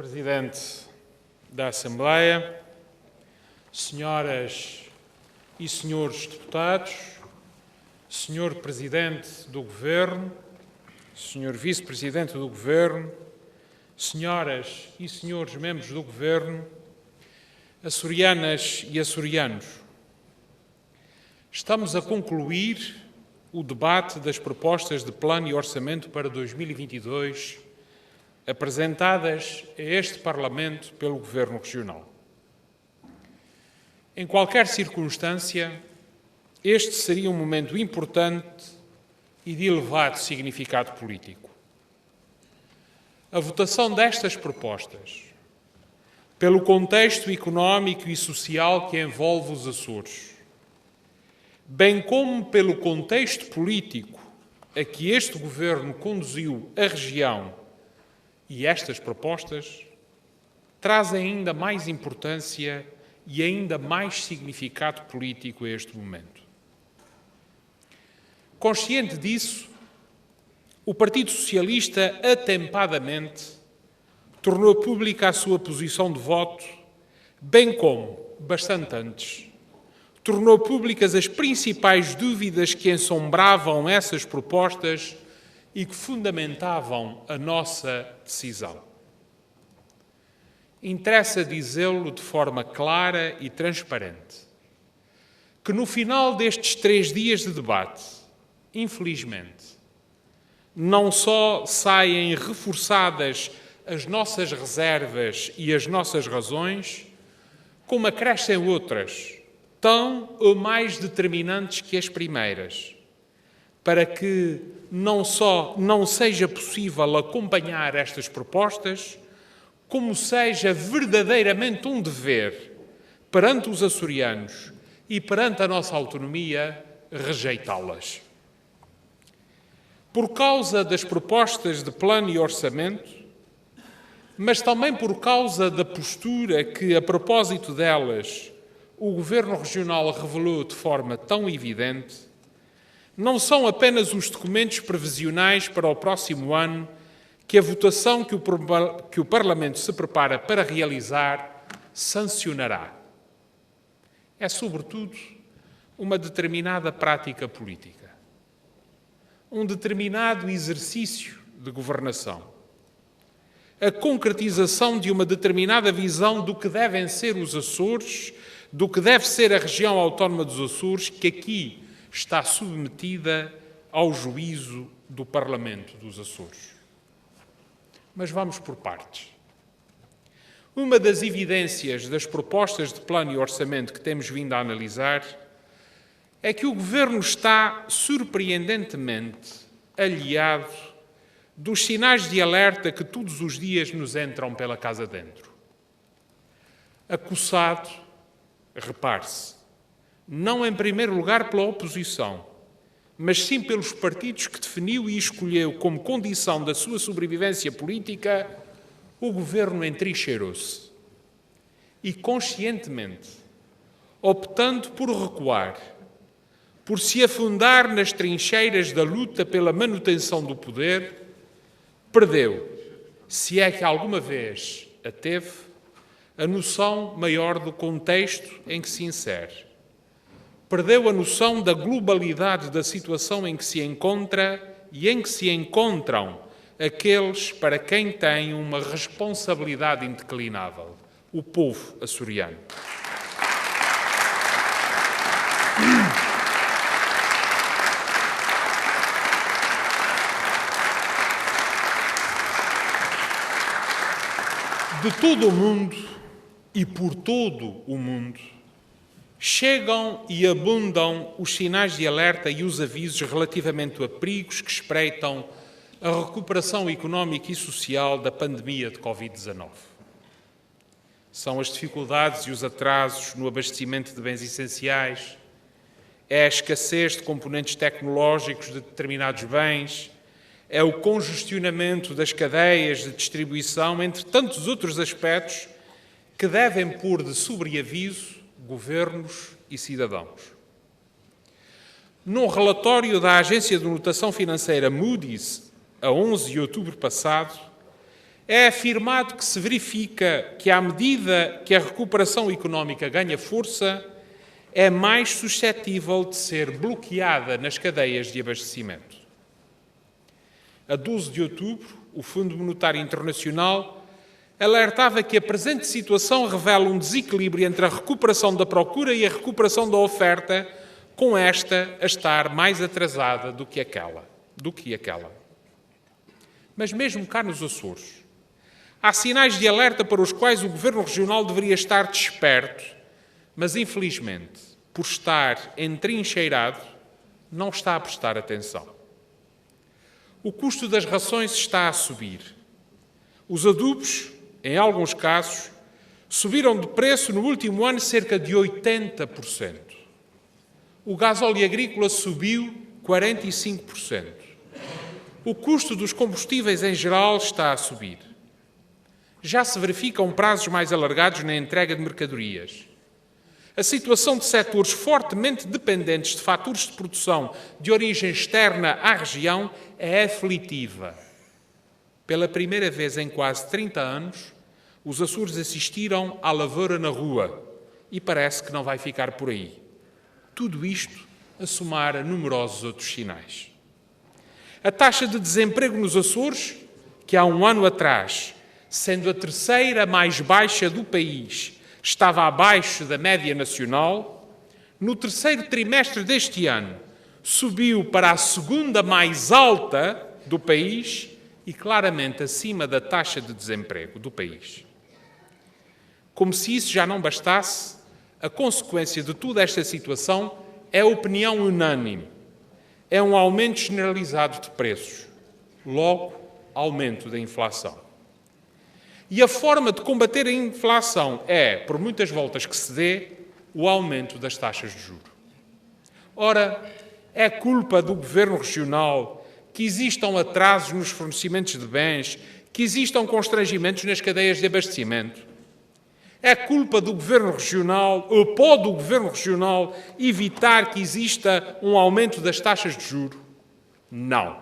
Presidente da Assembleia, senhoras e senhores deputados, senhor Presidente do Governo, senhor Vice-Presidente do Governo, senhoras e senhores membros do Governo, açorianas e açorianos, estamos a concluir o debate das propostas de plano e orçamento para 2022 apresentadas a este Parlamento pelo Governo Regional. Em qualquer circunstância, este seria um momento importante e de elevado significado político. A votação destas propostas, pelo contexto económico e social que envolve os Açores, bem como pelo contexto político a que este Governo conduziu a região e estas propostas, trazem ainda mais importância e ainda mais significado político a este momento. Consciente disso, o Partido Socialista atempadamente tornou pública a sua posição de voto, bem como, bastante antes, tornou públicas as principais dúvidas que ensombravam essas propostas e que fundamentavam a nossa decisão. Interessa dizê-lo de forma clara e transparente, que no final destes 3 dias de debate, infelizmente, não só saem reforçadas as nossas reservas e as nossas razões, como acrescem outras, tão ou mais determinantes que as primeiras, para que não só não seja possível acompanhar estas propostas, como seja verdadeiramente um dever perante os açorianos e perante a nossa autonomia rejeitá-las. Por causa das propostas de plano e orçamento, mas também por causa da postura que, a propósito delas, o Governo Regional revelou de forma tão evidente, não são apenas os documentos previsionais para o próximo ano que a votação que o Parlamento se prepara para realizar sancionará. É, sobretudo, uma determinada prática política, um determinado exercício de governação, a concretização de uma determinada visão do que devem ser os Açores, do que deve ser a região autónoma dos Açores, que aqui está submetida ao juízo do Parlamento dos Açores. Mas vamos por partes. Uma das evidências das propostas de plano e orçamento que temos vindo a analisar é que o Governo está surpreendentemente aliado dos sinais de alerta que todos os dias nos entram pela casa dentro. Acossado, repare-se, não em primeiro lugar pela oposição, mas sim pelos partidos que definiu e escolheu como condição da sua sobrevivência política, o Governo entrincheirou-se e, conscientemente, optando por recuar, por se afundar nas trincheiras da luta pela manutenção do poder, perdeu, se é que alguma vez a teve, a noção maior do contexto em que se insere. Perdeu a noção da globalidade da situação em que se encontra e em que se encontram aqueles para quem tem uma responsabilidade indeclinável, o povo açoriano. De todo o mundo e por todo o mundo, chegam e abundam os sinais de alerta e os avisos relativamente a perigos que espreitam a recuperação económica e social da pandemia de Covid-19. São as dificuldades e os atrasos no abastecimento de bens essenciais, é a escassez de componentes tecnológicos de determinados bens, é o congestionamento das cadeias de distribuição, entre tantos outros aspectos que devem pôr de sobreaviso governos e cidadãos. Num relatório da Agência de Notação Financeira Moody's, a 11 de outubro passado, é afirmado que se verifica que, à medida que a recuperação económica ganha força, é mais suscetível de ser bloqueada nas cadeias de abastecimento. A 12 de outubro, o Fundo Monetário Internacional alertava que a presente situação revela um desequilíbrio entre a recuperação da procura e a recuperação da oferta, com esta a estar mais atrasada do que aquela. Mas mesmo cá nos Açores, há sinais de alerta para os quais o Governo Regional deveria estar desperto, mas infelizmente, por estar entrincheirado, não está a prestar atenção. O custo das rações está a subir. Os adubos, em alguns casos, subiram de preço no último ano cerca de 80%. O gasóleo agrícola subiu 45%. O custo dos combustíveis em geral está a subir. Já se verificam prazos mais alargados na entrega de mercadorias. A situação de setores fortemente dependentes de fatores de produção de origem externa à região é aflitiva. Pela primeira vez em quase 30 anos, os Açores assistiram à lavoura na rua e parece que não vai ficar por aí. Tudo isto a somar a numerosos outros sinais. A taxa de desemprego nos Açores, que há um ano atrás, sendo a terceira mais baixa do país, estava abaixo da média nacional, no terceiro trimestre deste ano subiu para a segunda mais alta do país e claramente acima da taxa de desemprego do país. Como se isso já não bastasse, a consequência de toda esta situação é a opinião unânime. É um aumento generalizado de preços, logo aumento da inflação. E a forma de combater a inflação é, por muitas voltas que se dê, o aumento das taxas de juros. Ora, é culpa do Governo Regional que existam atrasos nos fornecimentos de bens, que existam constrangimentos nas cadeias de abastecimento. É culpa do Governo Regional, ou pode o Governo Regional evitar que exista um aumento das taxas de juros? Não.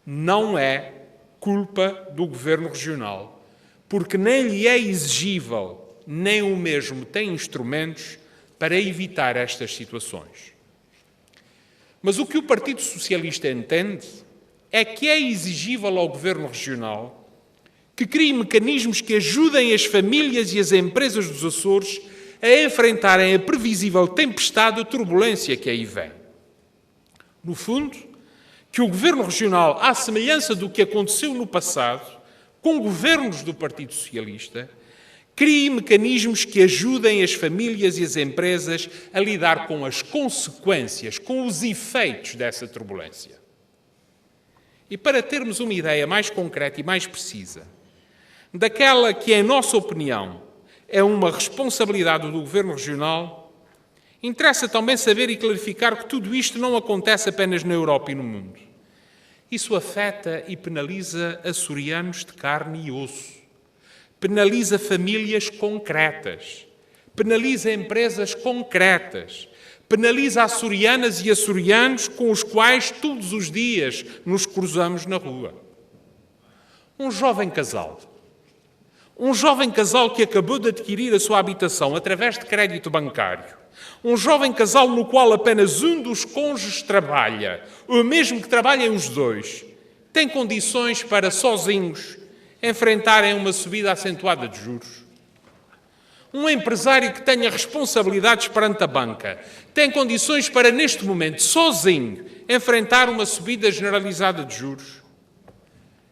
Não é culpa do Governo Regional, porque nem lhe é exigível, nem o mesmo tem instrumentos para evitar estas situações. Mas o que o Partido Socialista entende é que é exigível ao Governo Regional que crie mecanismos que ajudem as famílias e as empresas dos Açores a enfrentarem a previsível tempestade ou turbulência que aí vem. No fundo, que o Governo Regional, à semelhança do que aconteceu no passado, com governos do Partido Socialista, crie mecanismos que ajudem as famílias e as empresas a lidar com as consequências, com os efeitos dessa turbulência. E para termos uma ideia mais concreta e mais precisa daquela que, em nossa opinião, é uma responsabilidade do Governo Regional, interessa também saber e clarificar que tudo isto não acontece apenas na Europa e no mundo. Isso afeta e penaliza açorianos de carne e osso, penaliza famílias concretas, penaliza empresas concretas, penaliza açorianas e açorianos com os quais todos os dias nos cruzamos na rua. Um jovem casal que acabou de adquirir a sua habitação através de crédito bancário, um jovem casal no qual apenas um dos cônjuges trabalha, ou mesmo que trabalhem os dois, tem condições para, sozinhos, enfrentarem uma subida acentuada de juros. Um empresário que tenha responsabilidades perante a banca tem condições para, neste momento, sozinho, enfrentar uma subida generalizada de juros.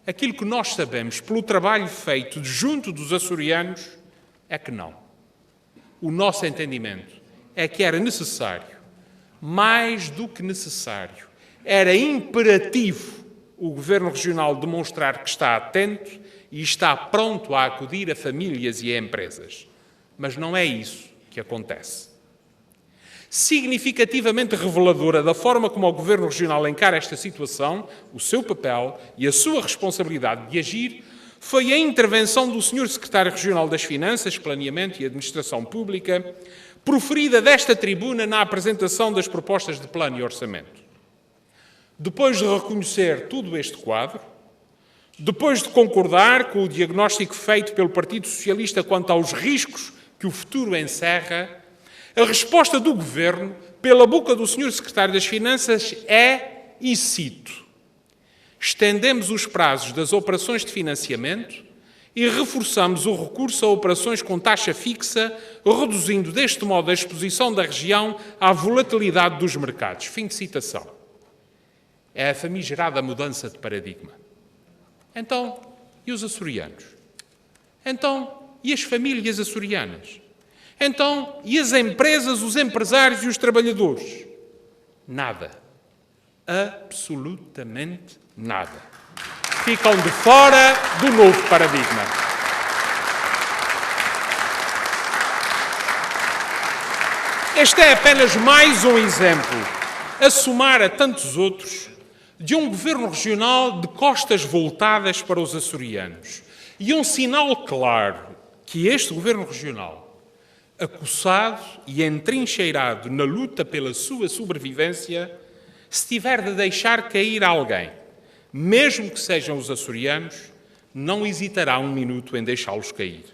Aquilo que nós sabemos pelo trabalho feito junto dos açorianos é que não. O nosso entendimento é que era necessário, mais do que necessário, era imperativo o Governo Regional demonstrar que está atento e está pronto a acudir a famílias e a empresas. Mas não é isso que acontece. Significativamente reveladora da forma como o Governo Regional encara esta situação, o seu papel e a sua responsabilidade de agir, foi a intervenção do Sr. Secretário Regional das Finanças, Planeamento e Administração Pública, proferida desta tribuna na apresentação das propostas de plano e orçamento. Depois de reconhecer todo este quadro, Depois de concordar com o diagnóstico feito pelo Partido Socialista quanto aos riscos que o futuro encerra, a resposta do Governo, pela boca do Sr. Secretário das Finanças, é, e cito, estendemos os prazos das operações de financiamento e reforçamos o recurso a operações com taxa fixa, reduzindo deste modo a exposição da região à volatilidade dos mercados. Fim de citação. É a famigerada mudança de paradigma. Então, e os açorianos? Então, e as famílias açorianas? Então, e as empresas, os empresários e os trabalhadores? Nada. Absolutamente nada. Ficam de fora do novo paradigma. Este é apenas mais um exemplo, a somar a tantos outros, de um governo regional de costas voltadas para os açorianos. E um sinal claro que este governo regional, acossado e entrincheirado na luta pela sua sobrevivência, se tiver de deixar cair alguém, mesmo que sejam os açorianos, não hesitará um minuto em deixá-los cair.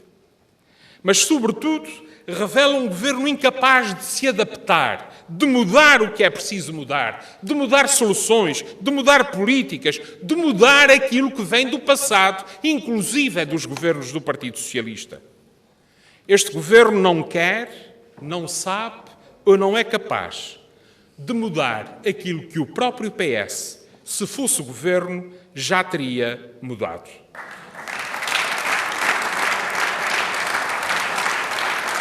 Mas, sobretudo, revela um governo incapaz de se adaptar, de mudar o que é preciso mudar, de mudar soluções, de mudar políticas, de mudar aquilo que vem do passado, inclusive é dos governos do Partido Socialista. Este governo não quer, não sabe ou não é capaz de mudar aquilo que o próprio PS, se fosse o governo, já teria mudado.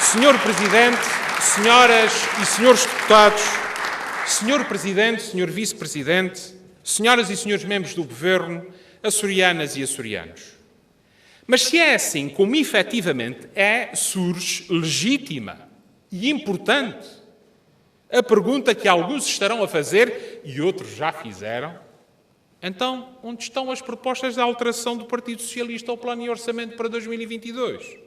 Senhor Presidente, senhoras e senhores deputados, Senhor Presidente, Senhor Vice-Presidente, senhoras e senhores membros do Governo, açorianas e açorianos. Mas se é assim como efetivamente é, surge legítima e importante a pergunta que alguns estarão a fazer e outros já fizeram, então onde estão as propostas de alteração do Partido Socialista ao Plano e Orçamento para 2022?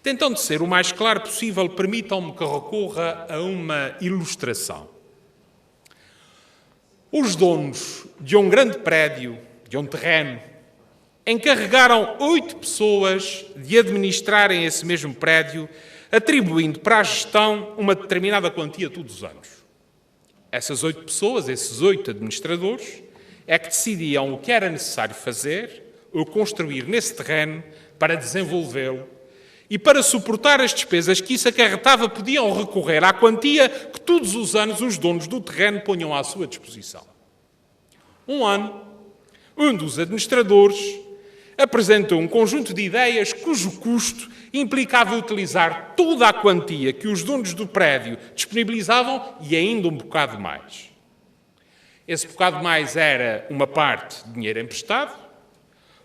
Tentando ser o mais claro possível, permitam-me que recorra a uma ilustração. Os donos de um grande prédio, de um terreno, encarregaram 8 pessoas de administrarem esse mesmo prédio, atribuindo para a gestão uma determinada quantia todos os anos. Essas 8 pessoas, esses 8 administradores, é que decidiam o que era necessário fazer ou construir nesse terreno para desenvolvê-lo. E para suportar as despesas que isso acarretava, podiam recorrer à quantia que todos os anos os donos do terreno ponham à sua disposição. Um ano, um dos administradores apresentou um conjunto de ideias cujo custo implicava utilizar toda a quantia que os donos do prédio disponibilizavam e ainda um bocado mais. Esse bocado mais era uma parte de dinheiro emprestado,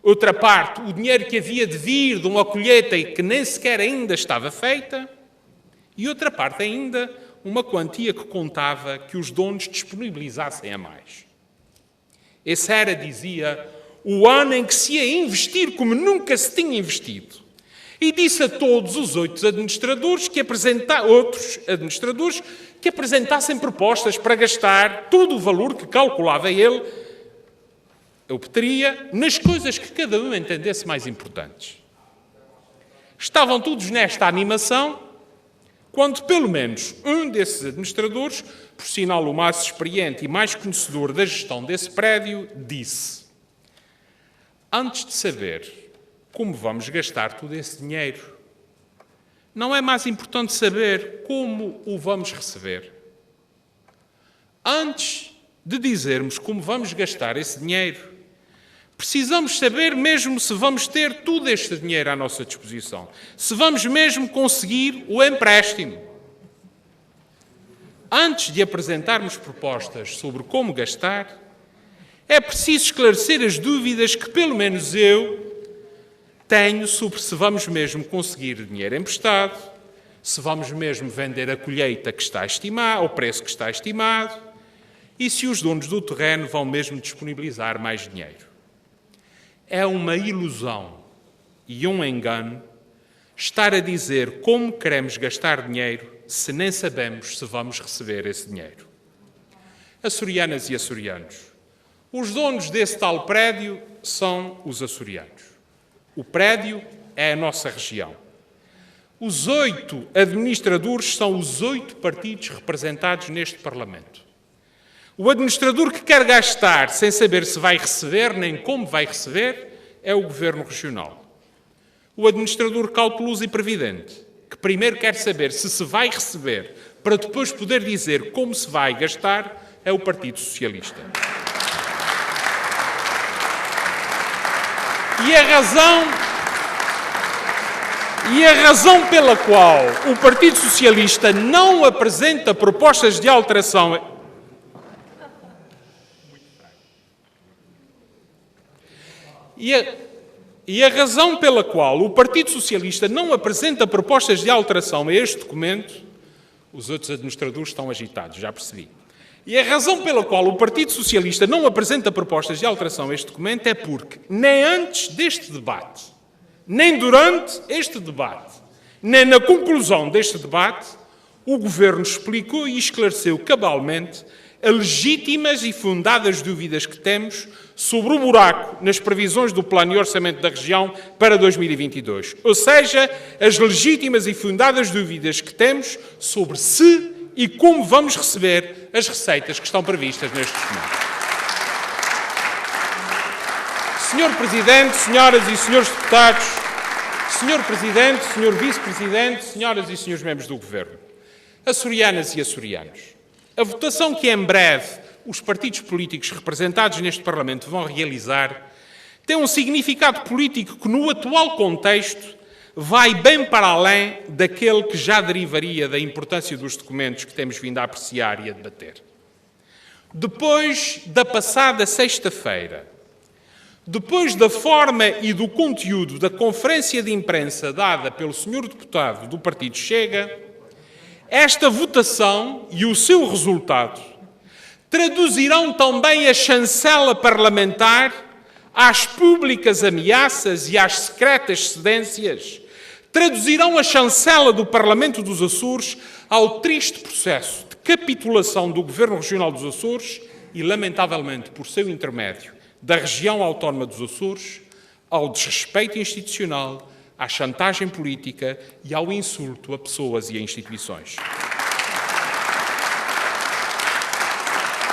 outra parte, o dinheiro que havia de vir de uma colheita e que nem sequer ainda estava feita, e outra parte ainda, uma quantia que contava que os donos disponibilizassem a mais. Esse era, dizia, o ano em que se ia investir como nunca se tinha investido. E disse a todos os outros administradores que apresentassem propostas para gastar todo o valor que calculava ele obteria nas coisas que cada um entendesse mais importantes. Estavam todos nesta animação, quando pelo menos um desses administradores, por sinal o mais experiente e mais conhecedor da gestão desse prédio, disse: antes de saber como vamos gastar todo esse dinheiro, não é mais importante saber como o vamos receber? Antes de dizermos como vamos gastar esse dinheiro, precisamos saber mesmo se vamos ter todo este dinheiro à nossa disposição, se vamos mesmo conseguir o empréstimo. Antes de apresentarmos propostas sobre como gastar, é preciso esclarecer as dúvidas que pelo menos eu tenho sobre se vamos mesmo conseguir dinheiro emprestado, se vamos mesmo vender a colheita que está estimada, ao preço que está estimado, e se os donos do terreno vão mesmo disponibilizar mais dinheiro. É uma ilusão e um engano estar a dizer como queremos gastar dinheiro se nem sabemos se vamos receber esse dinheiro. Açorianas e açorianos, Os donos desse tal prédio são os açorianos. O prédio é a nossa região. Os 8 administradores são os 8 partidos representados neste Parlamento. O administrador que quer gastar sem saber se vai receber nem como vai receber é o Governo Regional. O administrador cauteloso e previdente, que primeiro quer saber se vai receber para depois poder dizer como se vai gastar, é o Partido Socialista. E a razão pela qual o Partido Socialista não apresenta propostas de alteração E a razão pela qual o Partido Socialista não apresenta propostas de alteração a este documento, os outros administradores estão agitados, já percebi. E a razão pela qual o Partido Socialista não apresenta propostas de alteração a este documento é porque nem antes deste debate, nem durante este debate, nem na conclusão deste debate, o Governo explicou e esclareceu cabalmente as legítimas e fundadas dúvidas que temos sobre o buraco nas previsões do Plano e Orçamento da região para 2022. Ou seja, as legítimas e fundadas dúvidas que temos sobre se e como vamos receber as receitas que estão previstas neste documento. Senhor Presidente, senhoras e senhores deputados, Senhor Presidente, Senhor Vice-Presidente, senhoras e senhores membros do Governo, açorianas e açorianos, a votação que em breve os partidos políticos representados neste Parlamento vão realizar tem um significado político que, no atual contexto, vai bem para além daquele que já derivaria da importância dos documentos que temos vindo a apreciar e a debater. Depois da passada sexta-feira, depois da forma e do conteúdo da conferência de imprensa dada pelo Sr. Deputado do Partido Chega, esta votação e o seu resultado traduzirão também a chancela parlamentar às públicas ameaças e às secretas cedências, traduzirão a chancela do Parlamento dos Açores ao triste processo de capitulação do Governo Regional dos Açores e, lamentavelmente, por seu intermédio, da região autónoma dos Açores, ao desrespeito institucional, à chantagem política e ao insulto a pessoas e a instituições.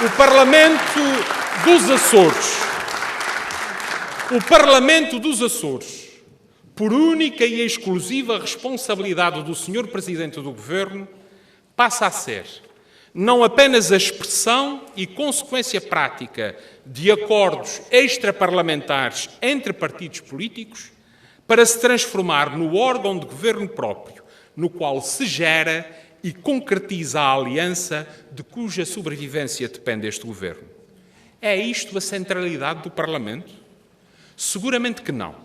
O Parlamento dos Açores, por única e exclusiva responsabilidade do Sr. Presidente do Governo, passa a ser não apenas a expressão e consequência prática de acordos extraparlamentares entre partidos políticos, para se transformar no órgão de governo próprio, no qual se gera e concretiza a aliança de cuja sobrevivência depende este governo. É isto a centralidade do Parlamento? Seguramente que não,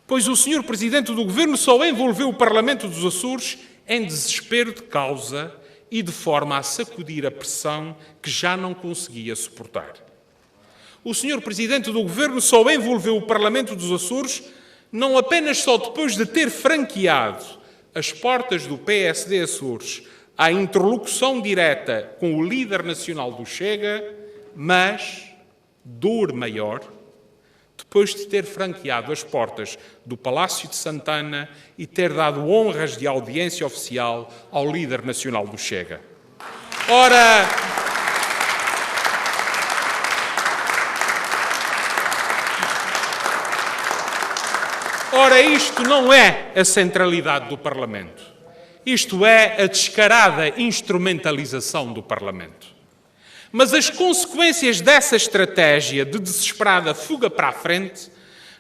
pois o Sr. Presidente do Governo só envolveu o Parlamento dos Açores em desespero de causa e de forma a sacudir a pressão que já não conseguia suportar. O Sr. Presidente do Governo só envolveu o Parlamento dos Açores não apenas só depois de ter franqueado as portas do PSD Açores à interlocução direta com o líder nacional do Chega, mas, dor maior, depois de ter franqueado as portas do Palácio de Santana e ter dado honras de audiência oficial ao líder nacional do Chega. Ora, isto não é a centralidade do Parlamento. Isto é a descarada instrumentalização do Parlamento. Mas as consequências dessa estratégia de desesperada fuga para a frente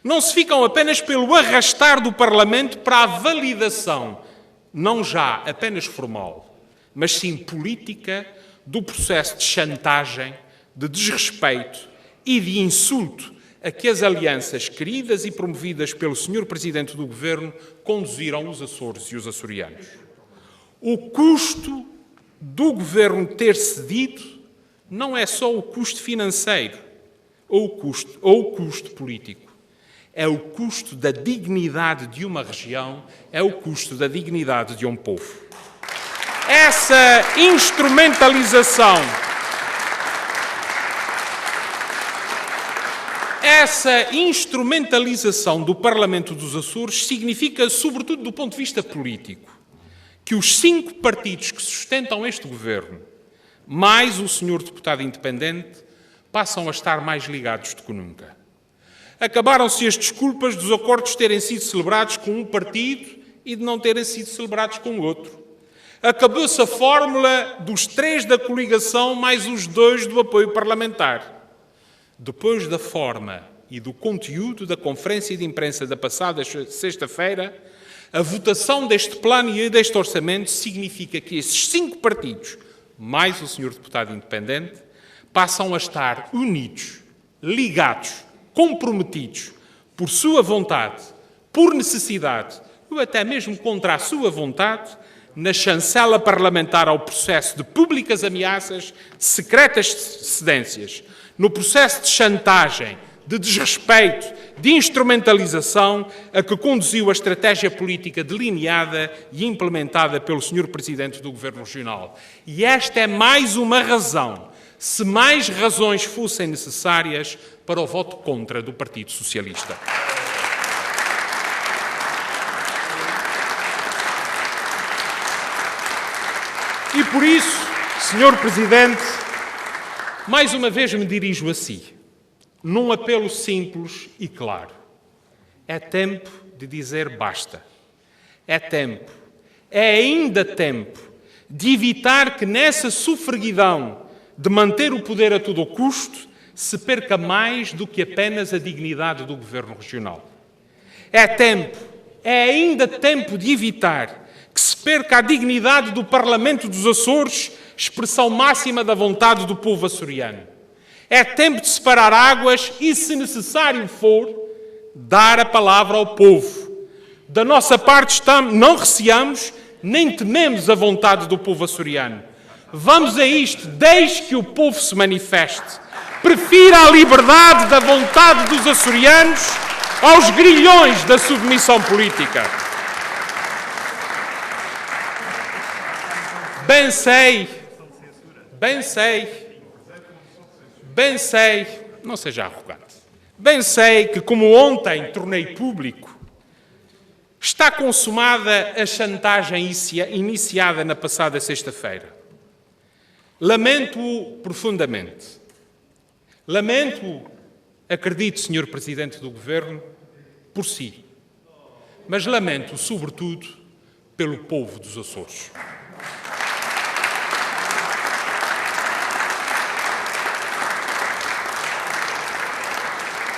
não se ficam apenas pelo arrastar do Parlamento para a validação, não já apenas formal, mas sim política, do processo de chantagem, de desrespeito e de insulto a que as alianças queridas e promovidas pelo Sr. Presidente do Governo conduziram os Açores e os açorianos. O custo do Governo ter cedido não é só o custo financeiro ou o custo político. É o custo da dignidade de uma região, é o custo da dignidade de um povo. Essa instrumentalização essa instrumentalização do Parlamento dos Açores significa, sobretudo do ponto de vista político, que os 5 partidos que sustentam este governo, mais o senhor deputado independente, passam a estar mais ligados do que nunca. Acabaram-se as desculpas dos acordos terem sido celebrados com um partido e de não terem sido celebrados com outro. Acabou-se a fórmula dos 3 da coligação mais os 2 do apoio parlamentar. Depois da forma e do conteúdo da conferência de imprensa da passada sexta-feira, a votação deste plano e deste orçamento significa que esses 5 partidos, mais o senhor deputado independente, passam a estar unidos, ligados, comprometidos, por sua vontade, por necessidade, ou até mesmo contra a sua vontade, na chancela parlamentar ao processo de públicas ameaças, de secretas cedências, no processo de chantagem, de desrespeito, de instrumentalização a que conduziu a estratégia política delineada e implementada pelo Sr. Presidente do Governo Regional. E esta é mais uma razão, se mais razões fossem necessárias, para o voto contra do Partido Socialista. E por isso, Sr. Presidente, mais uma vez me dirijo a si, num apelo simples e claro. É tempo de dizer basta. É tempo, é ainda tempo, de evitar que nessa sofreguidão de manter o poder a todo custo se perca mais do que apenas a dignidade do Governo Regional. É tempo, é ainda tempo de evitar que se perca a dignidade do Parlamento dos Açores, expressão máxima da vontade do povo açoriano. É tempo de separar águas e, se necessário for, dar a palavra ao povo. Da nossa parte, não receamos nem tememos a vontade do povo açoriano. Vamos a isto, deixe que o povo se manifeste. Prefira a liberdade da vontade dos açorianos aos grilhões da submissão política. Bem sei, não seja arrogante, bem sei que, como ontem tornei público, está consumada a chantagem iniciada na passada sexta-feira. Lamento-o profundamente. Lamento-o, acredito, Sr. Presidente do Governo, por si. Mas lamento-o, sobretudo, pelo povo dos Açores.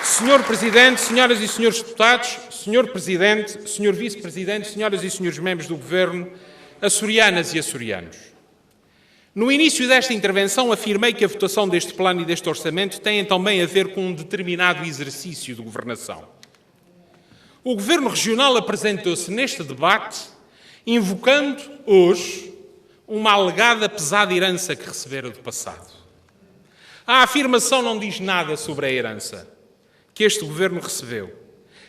Sr. Presidente, senhoras e senhores deputados, Sr. Presidente, Sr. Vice-Presidente, senhoras e senhores membros do Governo, açorianas e açorianos. No início desta intervenção afirmei que a votação deste plano e deste orçamento tem também a ver com um determinado exercício de governação. O Governo Regional apresentou-se neste debate invocando hoje uma alegada pesada herança que recebera do passado. A afirmação não diz nada sobre a herança que este Governo recebeu,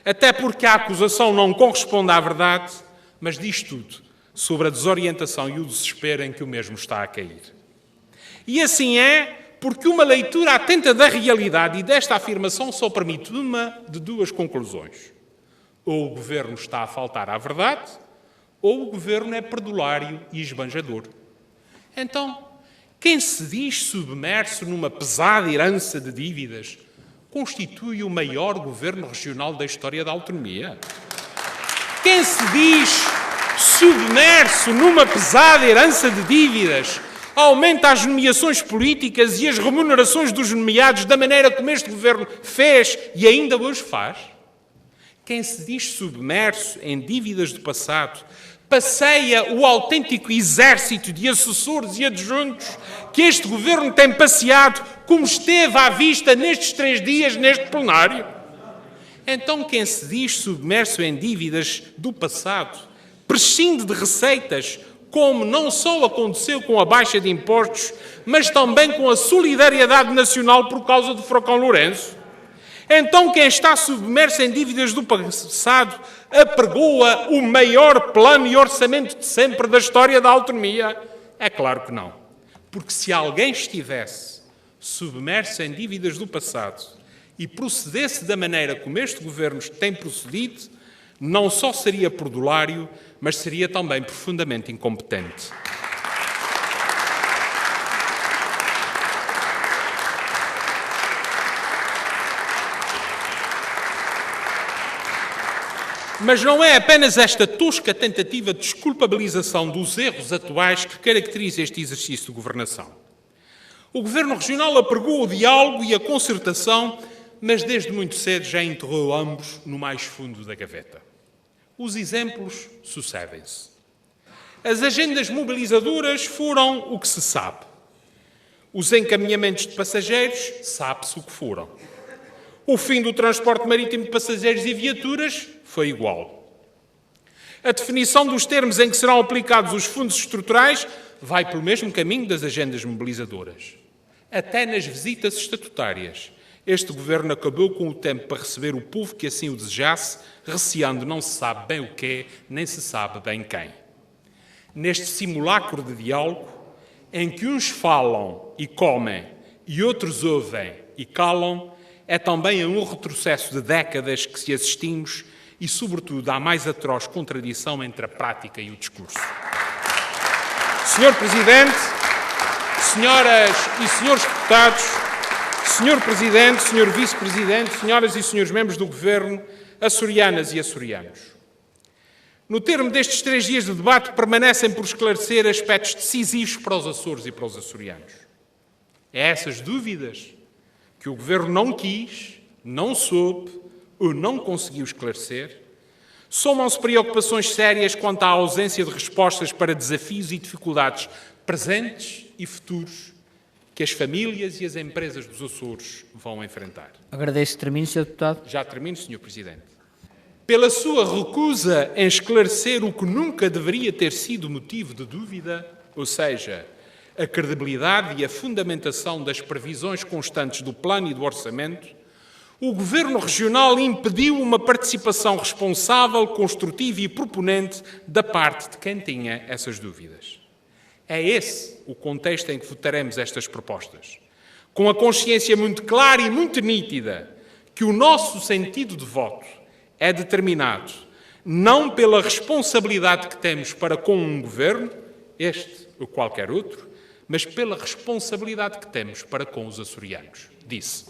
até porque a acusação não corresponde à verdade, mas diz tudo sobre a desorientação e o desespero em que o mesmo está a cair. E assim é porque uma leitura atenta da realidade e desta afirmação só permite uma de 2 conclusões. Ou o Governo está a faltar à verdade, ou o Governo é perdulário e esbanjador. Então, quem se diz submerso numa pesada herança de dívidas constitui o maior Governo Regional da história da autonomia? Quem se diz submerso numa pesada herança de dívidas aumenta as nomeações políticas e as remunerações dos nomeados da maneira como este Governo fez e ainda hoje faz? Quem se diz submerso em dívidas do passado passeia o autêntico exército de assessores e adjuntos que este Governo tem passeado, como esteve à vista nestes 3 dias neste plenário? Então quem se diz submerso em dívidas do passado prescinde de receitas, como não só aconteceu com a baixa de impostos, mas também com a solidariedade nacional por causa do Furacão Lourenço? Então quem está submerso em dívidas do passado apregoa o maior plano e orçamento de sempre da história da autonomia? É claro que não. Porque se alguém estivesse submerso em dívidas do passado e procedesse da maneira como este Governo tem procedido, não só seria perdulário, mas seria também profundamente incompetente. Mas não é apenas esta tosca tentativa de desculpabilização dos erros atuais que caracteriza este exercício de governação. O Governo Regional apregou o diálogo e a concertação, mas desde muito cedo já enterrou ambos no mais fundo da gaveta. Os exemplos sucedem-se. As agendas mobilizadoras foram o que se sabe. Os encaminhamentos de passageiros, sabe-se o que foram. O fim do transporte marítimo de passageiros e viaturas foi igual. A definição dos termos em que serão aplicados os fundos estruturais vai pelo mesmo caminho das agendas mobilizadoras. Até nas visitas estatutárias, este Governo acabou com o tempo para receber o povo que assim o desejasse, receando não se sabe bem o quê, nem se sabe bem quem. Neste simulacro de diálogo, em que uns falam e comem e outros ouvem e calam, é também a um retrocesso de décadas que se assistimos e, sobretudo, à mais atroz contradição entre a prática e o discurso. Senhor Presidente, senhoras e senhores deputados, Senhor Presidente, Senhor Vice-Presidente, senhoras e senhores membros do Governo, açorianas e açorianos. No termo destes 3 dias de debate, permanecem por esclarecer aspectos decisivos para os Açores e para os açorianos. É essas dúvidas que o Governo não quis, não soube ou não conseguiu esclarecer, somam-se preocupações sérias quanto à ausência de respostas para desafios e dificuldades presentes e futuros que as famílias e as empresas dos Açores vão enfrentar. Agradeço que termine, Sr. Deputado. Já termino, Sr. Presidente. Pela sua recusa em esclarecer o que nunca deveria ter sido motivo de dúvida, ou seja, a credibilidade e a fundamentação das previsões constantes do plano e do orçamento, o Governo Regional impediu uma participação responsável, construtiva e proponente da parte de quem tinha essas dúvidas. É esse o contexto em que votaremos estas propostas, com a consciência muito clara e muito nítida que o nosso sentido de voto é determinado não pela responsabilidade que temos para com um Governo, este ou qualquer outro, mas pela responsabilidade que temos para com os açorianos. Disse.